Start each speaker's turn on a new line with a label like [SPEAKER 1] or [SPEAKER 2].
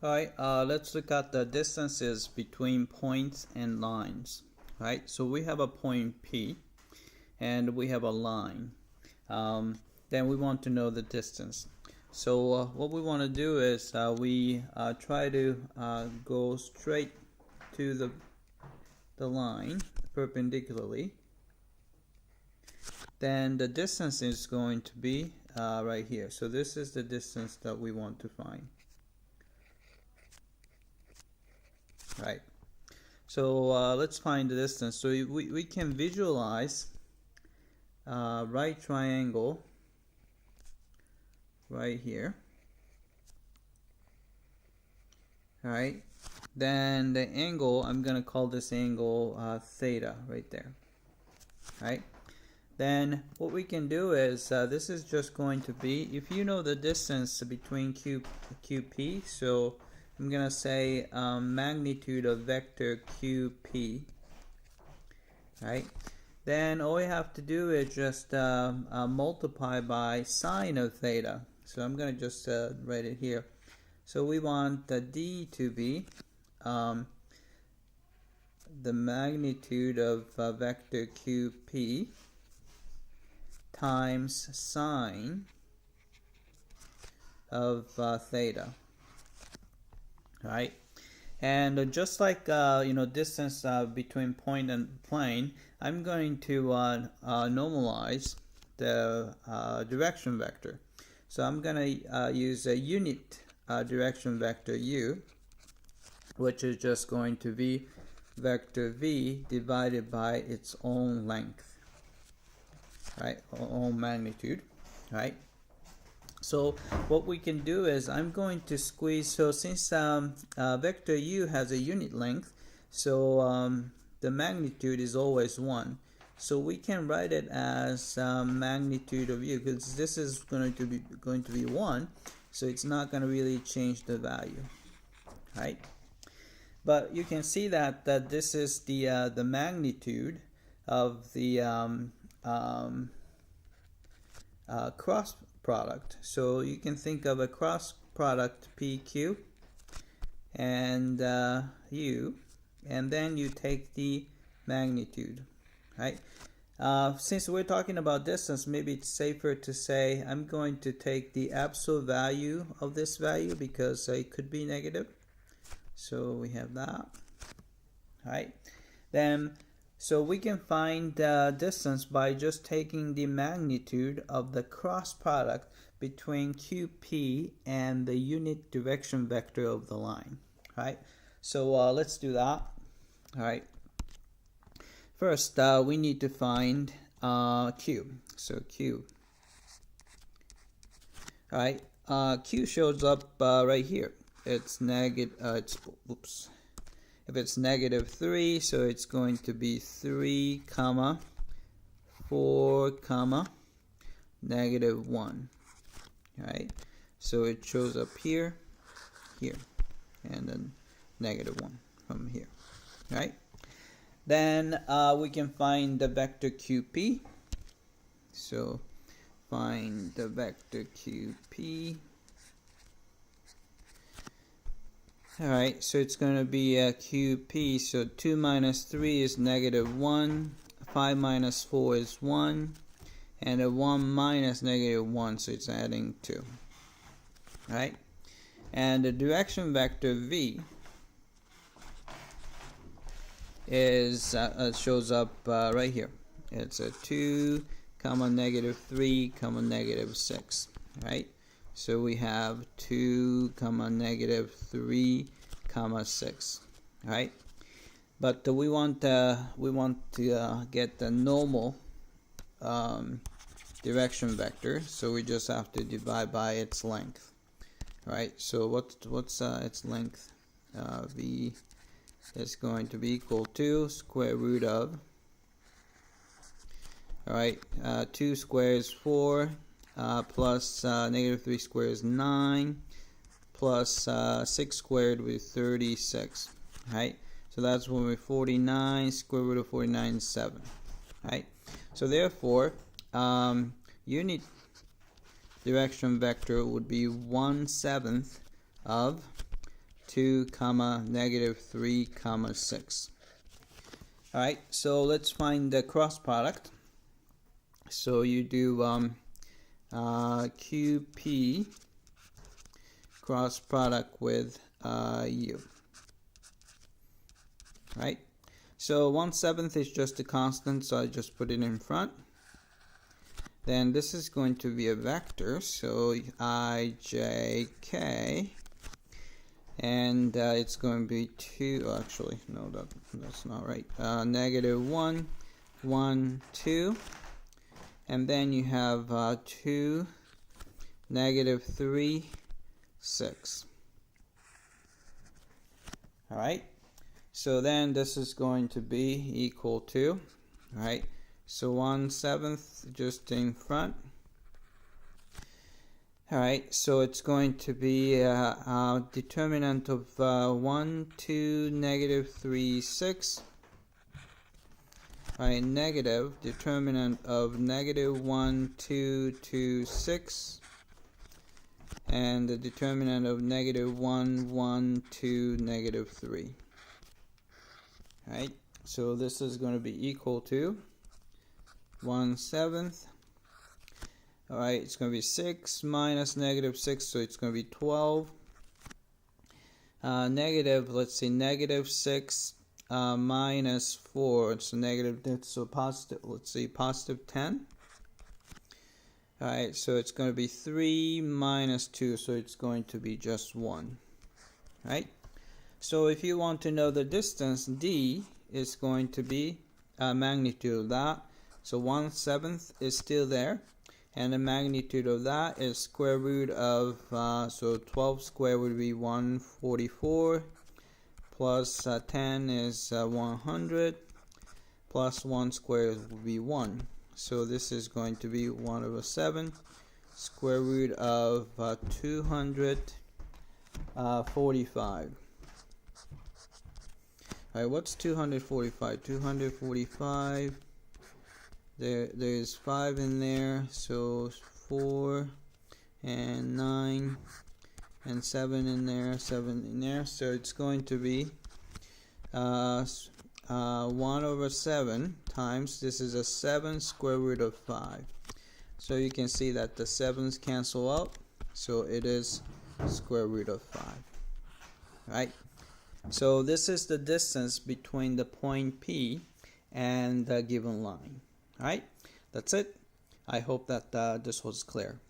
[SPEAKER 1] Alright, let's look at the distances between points and lines. Right, so we have a point P and we have a line. Then we want to know the distance. So what we want to do is we try to go straight to the line perpendicularly. Then the distance is going to be right here. So this is the distance that we want to find. Right. So let's find the distance. So we can visualize right triangle right here. Alright. Then the angle, I'm going to call this angle theta right there. Right. Then what we can do is this is just going to be, if you know the distance between QP, so I'm going to say magnitude of vector QP, right? Then all we have to do is just multiply by sine of theta. So I'm going to just write it here. So we want the D to be the magnitude of vector QP times sine of theta. Right, and just like distance between point and plane, I'm going to normalize the direction vector. So I'm going to use a unit direction vector u, which is just going to be vector v divided by its own length, right, own magnitude, right? So what we can do is I'm going to squeeze, so since vector u has a unit length, so the magnitude is always 1. So we can write it as magnitude of u, because this is going to be 1, so it's not going to really change the value, right? But you can see that this is the magnitude of the cross product. So you can think of a cross product PQ and U, and then you take the magnitude, right? Since we're talking about distance, maybe it's safer to say I'm going to take the absolute value of this value because it could be negative. So we have that, right? Then so we can find the distance by just taking the magnitude of the cross product between QP and the unit direction vector of the line, right? So let's do that. All right. First, we need to find Q. So Q. All right. Q shows up right here. It's negative. If it's negative 3, so it's going to be 3, 4, negative 1. Right? So it shows up here, here, and then negative 1 from here. Right? Then we can find the vector QP. So find the vector QP. Alright, so it's going to be QP, so 2 minus 3 is negative 1, 5 minus 4 is 1, and a 1 minus negative 1, so it's adding 2. Right? And the direction vector V is shows up right here. It's a 2, negative 3, negative 6. Right? So we have 2, negative 3, 6, right? But we want to get the normal direction vector, so we just have to divide by its length, right? So what's its length? V is going to be equal to square root of, all right, 2 squared is 4. Plus negative 3 squared is 9, plus 6 squared with 36, right? So that's when we're 49, square root of 49 is 7, right? So therefore, unit direction vector would be 1/7 of 2 comma negative 3 comma 6. Alright, so let's find the cross product. So you do QP cross product with U. Right? So 1/7 is just a constant, so I just put it in front. Then this is going to be a vector, so I, J, K, and it's going to be 2, actually, no, that's not right, negative 1, 1, 2, and then you have 2, negative 3, 6. Alright, so then this is going to be equal to, alright, so 1/7 just in front. Alright, so it's going to be determinant of 1, 2, negative 3, 6. Alright, negative determinant of negative 1, 2, 2, 6. And the determinant of negative 1, 1, 2, negative 3. Alright, so this is going to be equal to 1/7. Alright, it's going to be 6 minus negative 6, so it's going to be 12. Negative, let's see, negative 6 minus 4, so negative, so positive, let's see, positive 10. Alright, so it's going to be 3 minus 2, so it's going to be just 1. Right? So if you want to know the distance, D is going to be magnitude of that. So 1/7 is still there. And the magnitude of that is square root of, so 12 squared would be 144, plus 10 is 100, plus 1 squared would be 1. So this is going to be 1/7, square root of 245. Alright, what's 245? 245. There's 5 in there, so 4 and 9 and 7 in there, 7 in there. So it's going to be 1/7 times, this is a 7 square root of 5. So you can see that the 7's cancel out, so it is square root of 5. Right? So this is the distance between the point P and the given line. Alright, that's it. I hope that this was clear.